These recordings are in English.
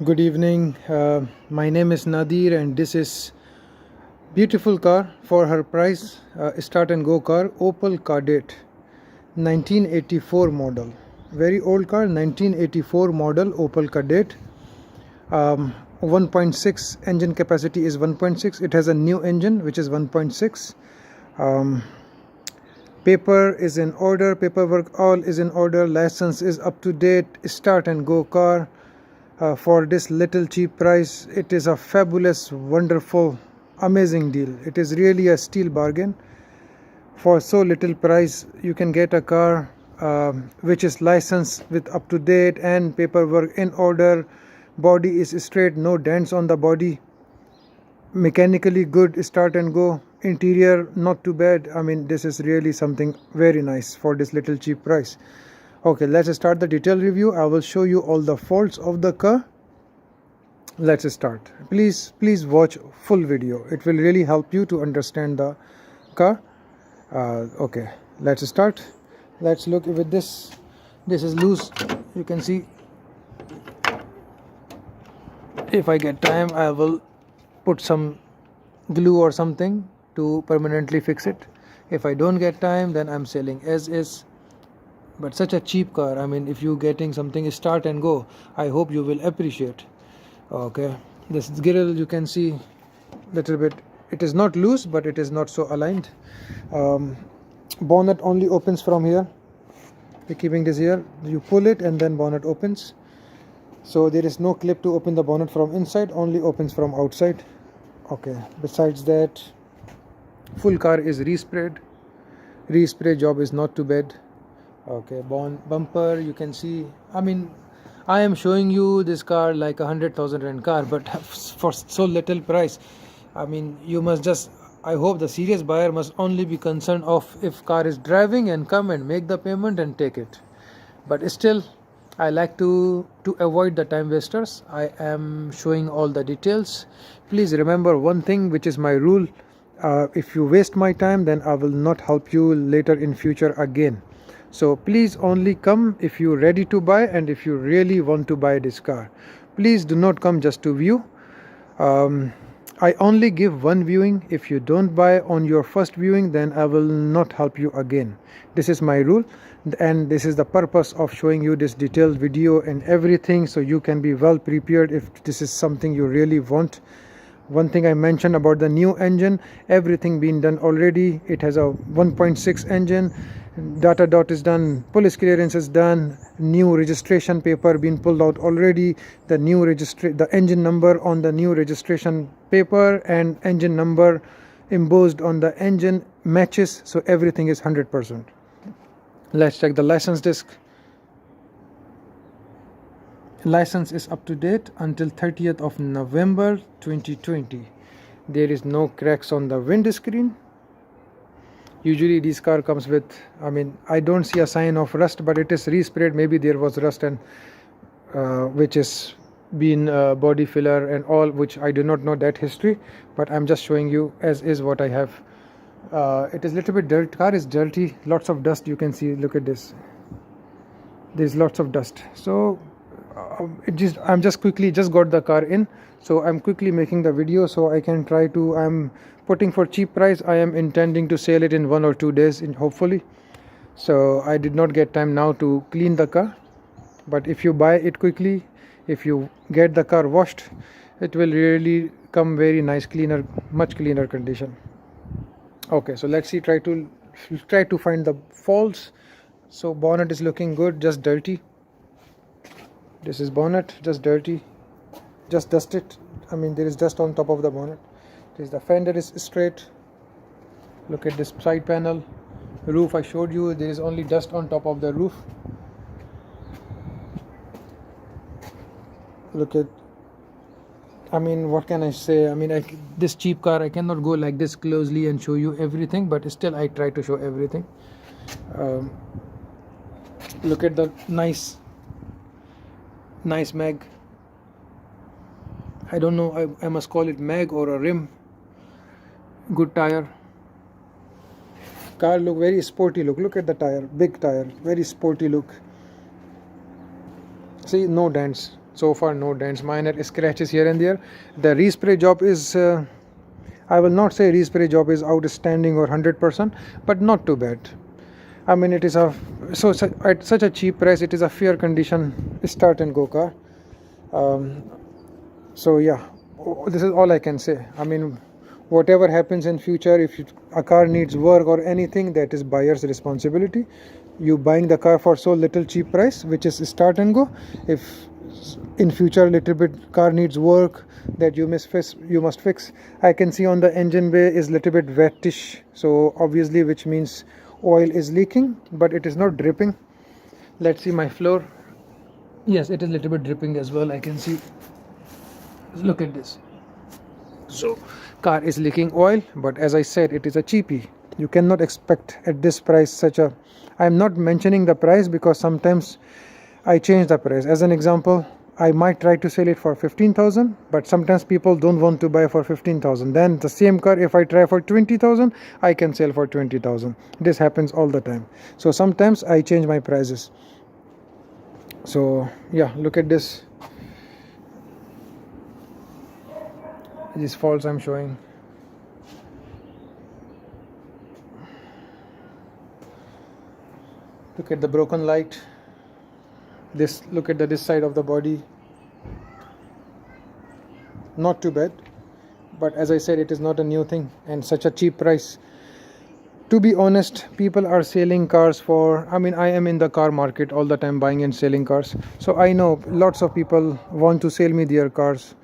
Good evening. My name is Nadir, and this is beautiful car for her price. Start and go car, Opel Kadet, 1984 model. Very old car, 1984 model Opel Kadet. 1.6 engine capacity is 1.6. It has a new engine which is 1.6. Paper is in order, paperwork all is in order, license is up to date. Start and go car. For this little cheap price, it is a fabulous, wonderful, amazing deal. It is really a steal bargain. For so little price, you can get a car which is licensed with up to date and paperwork in order. Body is straight, no dents on the body, mechanically good. Start and go. Interior not too bad. I mean, this is really something very nice for this little cheap price. Okay, let's start the detailed review. I will show you all the faults of the car. Let's start. Please watch full video. It will really help you to understand the car. Okay, let's start. Let's look with this. This is loose. You can see. If I get time, I will put some glue or something to permanently fix it. If I don't get time, then I'm selling as is. But such a cheap car, I mean, if you're getting something start and go, I hope you will appreciate. Okay, this grill, you can see little bit, it is not loose, but it is not so aligned. Bonnet only opens from here. We're keeping this here, you pull it and then bonnet opens. So there is no clip to open the bonnet from inside, only opens from outside. Okay, besides that, full car is resprayed. Respray job is not too bad. Okay, bumper, you can see. I mean, I am showing you this car like 100,000 rand car, but for so little price, I mean, you must just, I hope the serious buyer must only be concerned of if car is driving and come and make the payment and take it. But still, I like to avoid the time wasters. I am showing all the details. Please remember one thing, which is my rule. If you waste my time, then I will not help you later in future again. So please only come if you're ready to buy and if you really want to buy this car. Please do not come just to view. I only give one viewing. If you don't buy on your first viewing, then I will not help you again. This is my rule, and this is the purpose of showing you this detailed video and everything, so you can be well prepared if this is something you really want. One thing I mentioned about the new engine, everything been done already. It has a 1.6 engine. Data dot is done, police clearance is done, new registration paper been pulled out already. The engine number on the new registration paper and engine number embossed on the engine matches, so everything is 100%. Let's check the license disc. License is up to date until 30th of November 2020. There is no cracks on the windscreen. Usually this car comes with, I mean, I don't see a sign of rust, but it is resprayed. Maybe there was rust, and which is been body filler and all, which I do not know that history, but I'm just showing you as is what I have. It is little bit dirty. Car is dirty, lots of dust. You can see, look at this, there's lots of dust. So I'm just quickly got the car in, so I'm quickly making the video so I can try to, I'm putting for cheap price. I am intending to sell it in 1 or 2 days hopefully. So I did not get time now to clean the car, but if you buy it quickly, if you get the car washed, it will really come very nice, cleaner, much cleaner condition. Okay, so let's see, try to find the faults. So bonnet is looking good, just dirty. This is bonnet, just dirty, just dust it. I mean, there is dust on top of the bonnet. The fender is straight. Look at this side panel. Roof, I showed you, there is only dust on top of the roof. Look at, I mean, what can I say? I mean, this cheap car, I cannot go like this closely and show you everything, but still I try to show everything. Look at the nice mag. I don't know, I must call it mag or a rim. Good tire. Car look very sporty look at the tire, big tire, very sporty look. See, no dents, So far no dents, minor scratches here and there. The respray job is I will not say respray job is outstanding or 100%, but not too bad. I mean, it is a at such a cheap price, it is a fair condition start and go car. So yeah, this is all I can say. I mean, whatever happens in future, if a car needs work or anything, that is buyer's responsibility. You buying the car for so little cheap price, which is start and go. If in future little bit car needs work that you must fix. I can see on the engine bay is little bit wettish, so obviously, which means oil is leaking, but it is not dripping. Let's see my floor. Yes, it is little bit dripping as well. I can see. Look at this. So car is leaking oil, but as I said, it is a cheapie. You cannot expect at this price such a. I'm not mentioning the price because sometimes I change the price. As an example, I might try to sell it for 15,000, but sometimes people don't want to buy for 15,000. Then the same car, if I try for 20,000, I can sell for 20,000. This happens all the time. So sometimes I change my prices. So yeah, look at this. These faults I'm showing. Look at the broken light. This, look at this side of the body. Not too bad, but as I said, it is not a new thing and such a cheap price. To be honest, people are selling cars for, I mean, I am in the car market all the time buying and selling cars, so I know lots of people want to sell me their cars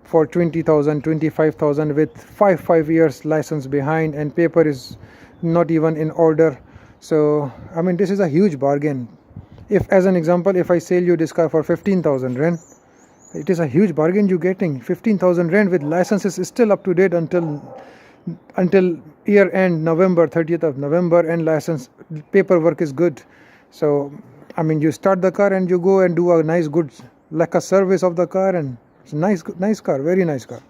for 20,000, 25,000 with 5 years license behind, and paper is not even in order. So I mean, this is a huge bargain. If, as an example, if I sell you this car for 15,000 rand, it is a huge bargain you getting. 15,000 rand with licenses is still up to date until year end, November 30th of November, and license paperwork is good. So I mean, you start the car and you go and do a nice good like a service of the car, and it's a nice car, very nice car.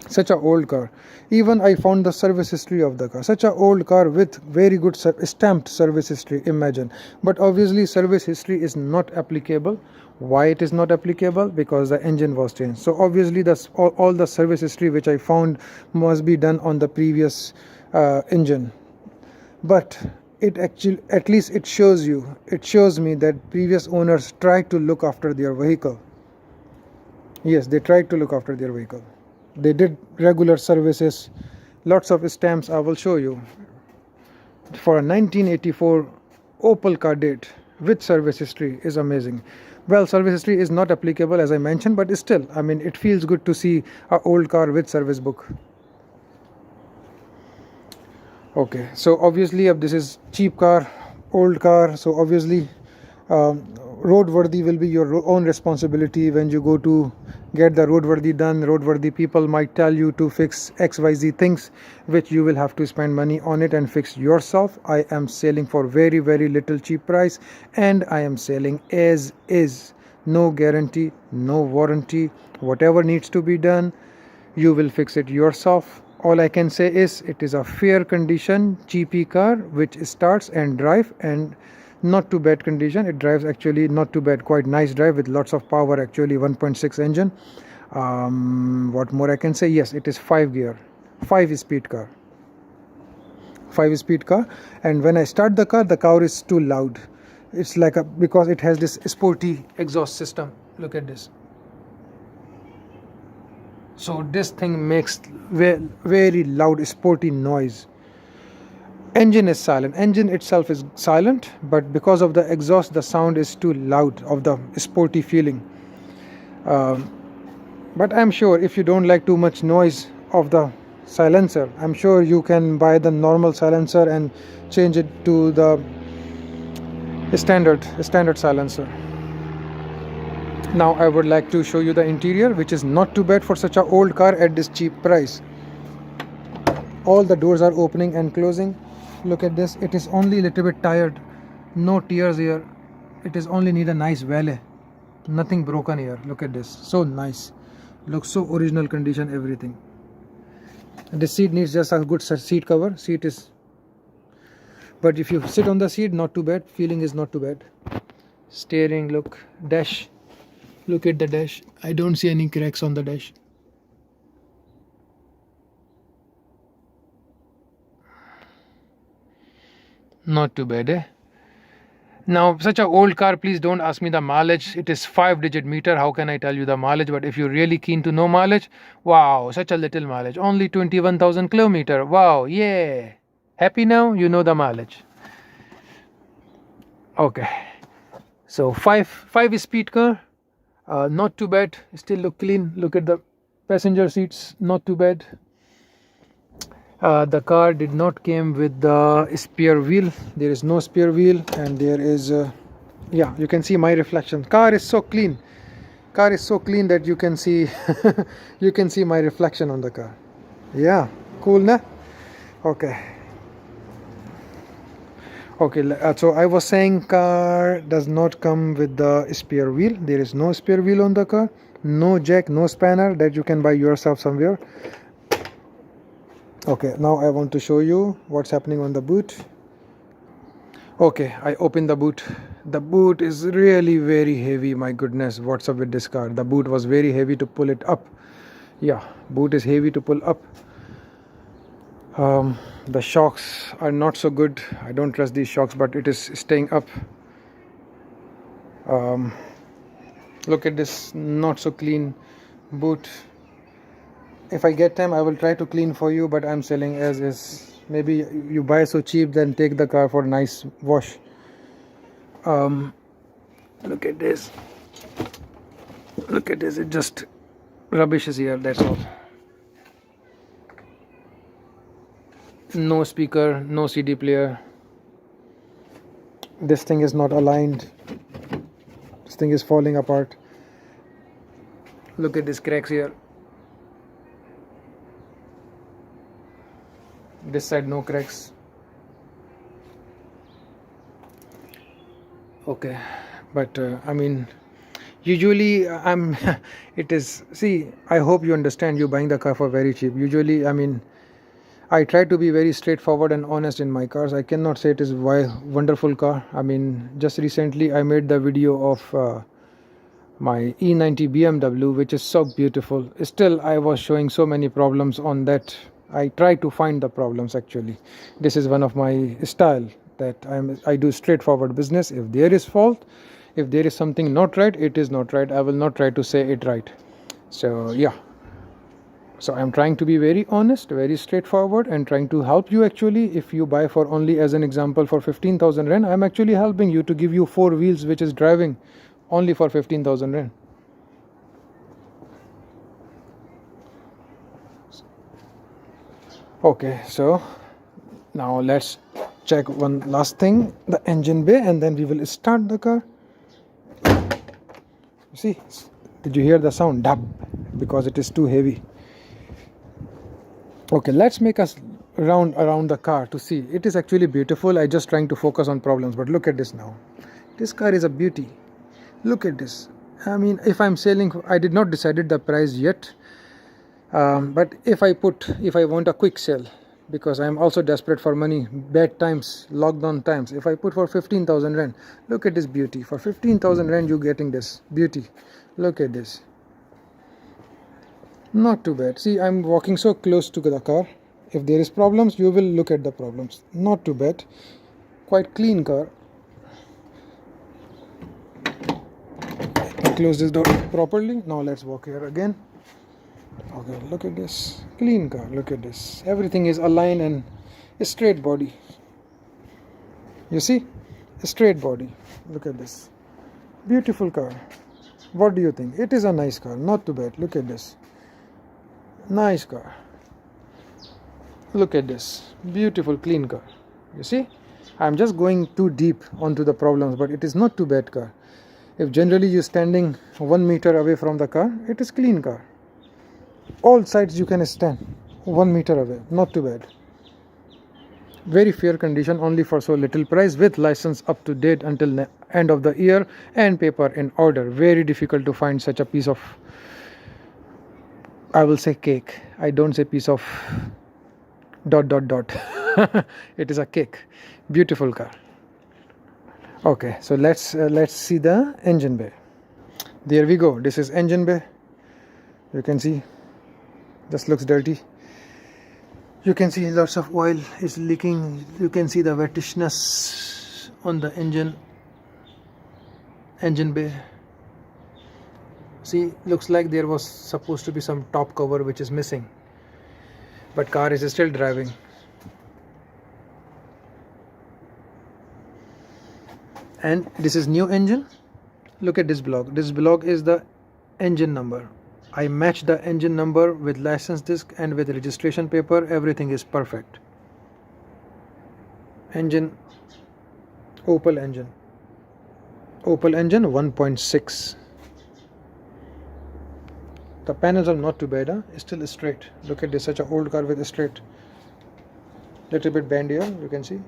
Such a old car. Even I found the service history of the car. Such a old car with very good stamped service history, imagine. But obviously service history is not applicable. Why it is not applicable? Because the engine was changed. So obviously all the service history which I found must be done on the previous engine. But it actually, at least it shows me that previous owners tried to look after their vehicle. Yes, they tried to look after their vehicle. They did regular services, lots of stamps. I will show you. For a 1984 Opel Kadet with service history is amazing. Well, service history is not applicable as I mentioned, but still, I mean, it feels good to see an old car with service book. Okay, so obviously if this is cheap car, old car, so obviously roadworthy will be your own responsibility. When you go to get the roadworthy done, roadworthy people might tell you to fix XYZ things, which you will have to spend money on it and fix yourself. I am selling for very little cheap price, and I am selling as is. No guarantee, no warranty. Whatever needs to be done, you will fix it yourself. All I can say is it is a fair condition cheapy car which starts and drive, and not too bad condition. It drives actually not too bad, quite nice drive with lots of power, actually 1.6 engine. What more I can say? Yes, it is 5 gear, 5-speed car. 5-speed car, and when I start the car is too loud. It's like because it has this sporty exhaust system. Look at this. So this thing makes very loud sporty noise. Engine is silent. Engine itself is silent, but because of the exhaust, the sound is too loud of the sporty feeling. But I'm sure if you don't like too much noise of the silencer, I'm sure you can buy the normal silencer and change it to the standard silencer. Now I would like to show you the interior, which is not too bad for such an old car at this cheap price. All the doors are opening and closing. Look at this. It is only a little bit tired. No tears here. It is only need a nice valet. Nothing broken here. Look at this. So nice. Looks so original condition, everything. The seat needs just a good seat cover. Seat is, but if you sit on the seat, not too bad. Feeling is not too bad. Steering, look. Dash. Look at the dash. I don't see any cracks on the dash. Not too bad, eh? Now, such a old car, please don't ask me the mileage. It is 5-digit meter. How can I tell you the mileage? But if you're really keen to know mileage, wow, such a little mileage. Only 21,000 kilometer. Wow, yeah. Happy now? You know the mileage. Okay. So five speed car. Not too bad. Still look clean. Look at the passenger seats. Not too bad. The car did not came with the spare wheel. There is no spare wheel, and there is yeah, you can see my reflection. Car is so clean that you can see you can see my reflection on the car. Yeah, cool, na? Okay, so I was saying car does not come with the spare wheel. There is no spare wheel on the car, no jack, no spanner that you can buy yourself somewhere. Okay, now I want to show you what's happening on the boot. Okay, I open the boot. The boot is really very heavy. My goodness, what's up with this car? The boot was very heavy to pull it up. Yeah, boot is heavy to pull up. The shocks are not so good. I don't trust these shocks, but it is staying up. Look at this, not so clean boot. If I get time, I will try to clean for you, but I'm selling as is. Maybe you buy so cheap, then take the car for a nice wash. Look at this. Look at this. It just rubbish is here. That's all. No speaker, no CD player. This thing is not aligned. This thing is falling apart. Look at these cracks here. This side no cracks. Okay, but I mean, usually I'm it is, see, I hope you understand, you buying the car for very cheap. Usually, I mean, I try to be very straightforward and honest in my cars. I cannot say it is wonderful car. I mean, just recently I made the video of my E90 BMW, which is so beautiful. Still, I was showing so many problems on that. I try to find the problems. Actually, this is one of my style, that I do straightforward business. If there is fault, if there is something not right, it is not right. I will not try to say it right. So yeah, so I'm trying to be very honest, very straightforward, and trying to help you. Actually, if you buy for only, as an example, for 15,000 rand, I'm actually helping you to give you 4 wheels which is driving only for 15,000 rand. Okay, so now let's check one last thing, the engine bay, and then we will start the car. See, did you hear the sound? Dab, because it is too heavy. Okay, let's make us round around the car to see. It is actually beautiful. I just trying to focus on problems, but look at this now. This car is a beauty. Look at this. I mean, if I'm selling, I did not decided the price yet. But if I want a quick sale, because I'm also desperate for money, bad times, lockdown times, if I put for 15,000 rand, look at this beauty. For 15,000 rand, you're getting this beauty. Look at this. Not too bad. See, I'm walking so close to the car. If there is problems, you will look at the problems. Not too bad. Quite clean car. Close this door properly. Now let's walk here again. Okay, look at this clean car. Look at this. Everything is aligned and a straight body. You see, a straight body. Look at this. Beautiful car. What do you think? It is a nice car. Not too bad. Look at this. Nice car. Look at this. Beautiful clean car. You see, I'm just going too deep onto the problems, but it is not too bad car. If generally you're standing 1 meter away from the car, it is clean car. All sides you can stand 1 meter away. Not too bad. Very fair condition, only for so little price, with license up to date until end of the year and paper in order. Very difficult to find such a piece of, I will say, cake. I don't say piece of ... It is a cake. Beautiful car. Okay, so let's see the engine bay. There we go. This is engine bay. You can see, just looks dirty. You can see lots of oil is leaking. You can see the wettishness on the engine bay. See, looks like there was supposed to be some top cover which is missing, but car is still driving. And this is new engine. Look at this block. This block is the engine number. I matched the engine number with license disc and with registration paper. Everything is perfect. Engine, Opel engine 1.6. The panels are not too bad, huh? It's still straight. Look at this, such an old car with a straight. Little bit bend here, you can see.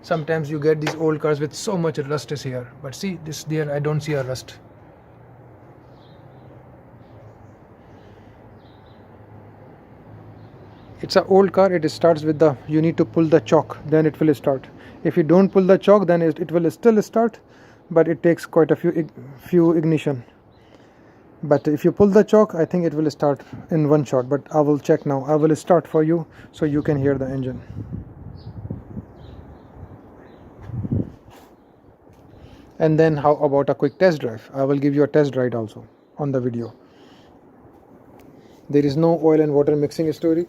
Sometimes you get these old cars with so much rust is here, but see this there, I don't see a rust. It's an old car. It starts with the, you need to pull the choke, then it will start. If you don't pull the choke, then it will still start, but it takes quite a few ignition. But if you pull the choke, I think it will start in one shot. But I will check now. I will start for you so you can hear the engine. And then how about a quick test drive? I will give you a test ride also on the video. There is no oil and water mixing story.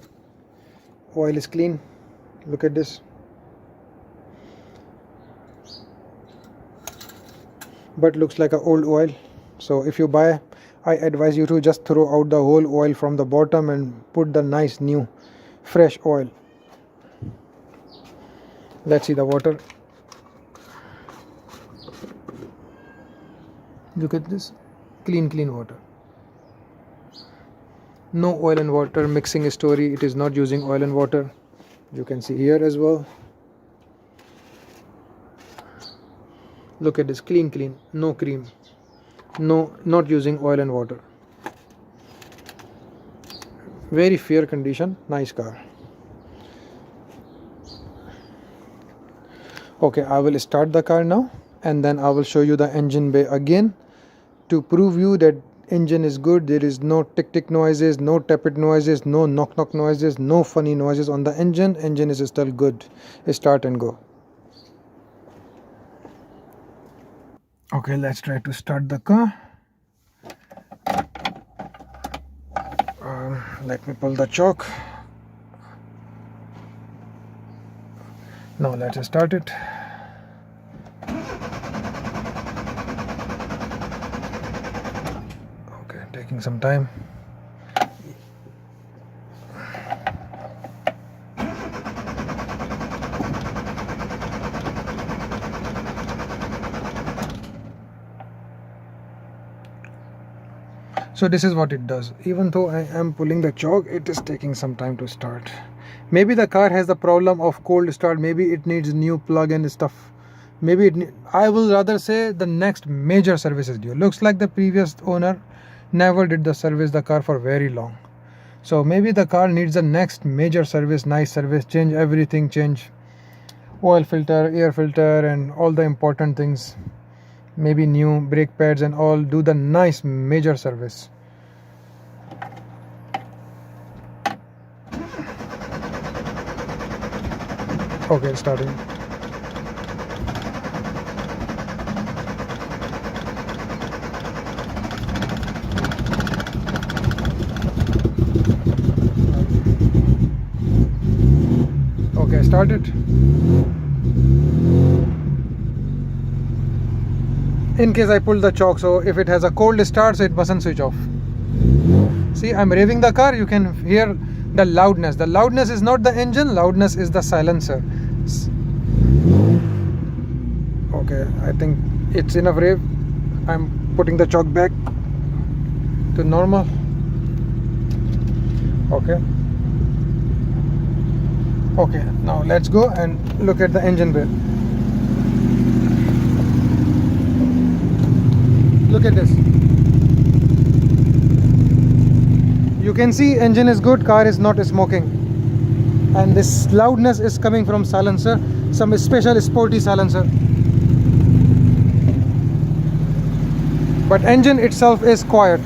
Oil is clean. Look at this. But looks like an old oil. So if you buy, I advise you to just throw out the whole oil from the bottom and put the nice new fresh oil. Let's see the water. Look at this, clean water. No oil and water mixing story. It is not using oil and water. You can see here as well. Look at this, clean, no cream, no, not using oil and water. Very fair condition, nice car. Okay, I will start the car now, and then I will show you the engine bay again to prove you that engine is good. There is no tick noises, no tappet noises, no knock noises, no funny noises on the engine. Engine is still good. Start and go. Okay, let's try to start the car. Let me pull the choke. Now let's start it. Okay, taking some time. So this is what it does. Even though I am pulling the choke, it is taking some time to start. Maybe the car has the problem of cold start. Maybe it needs new plug and stuff. Maybe I will rather say the next major service is due. Looks like the previous owner never did the service the car for very long. So maybe the car needs the next major service, nice service, change everything, change oil filter, air filter, and all the important things. Maybe new brake pads and all, do the nice major service. Okay, starting. Okay, started. In case I pull the choke, so if it has a cold start, so it mustn't switch off. See, I'm revving the car. You can hear the loudness. The loudness is not the engine, loudness is the silencer. Okay, I think it's enough rev. I'm putting the choke back to normal. Okay. Okay, now let's go and look at the engine bay. Look at this. You can see engine is good, car is not smoking. And this loudness is coming from silencer, some special sporty silencer. but engine itself is quiet.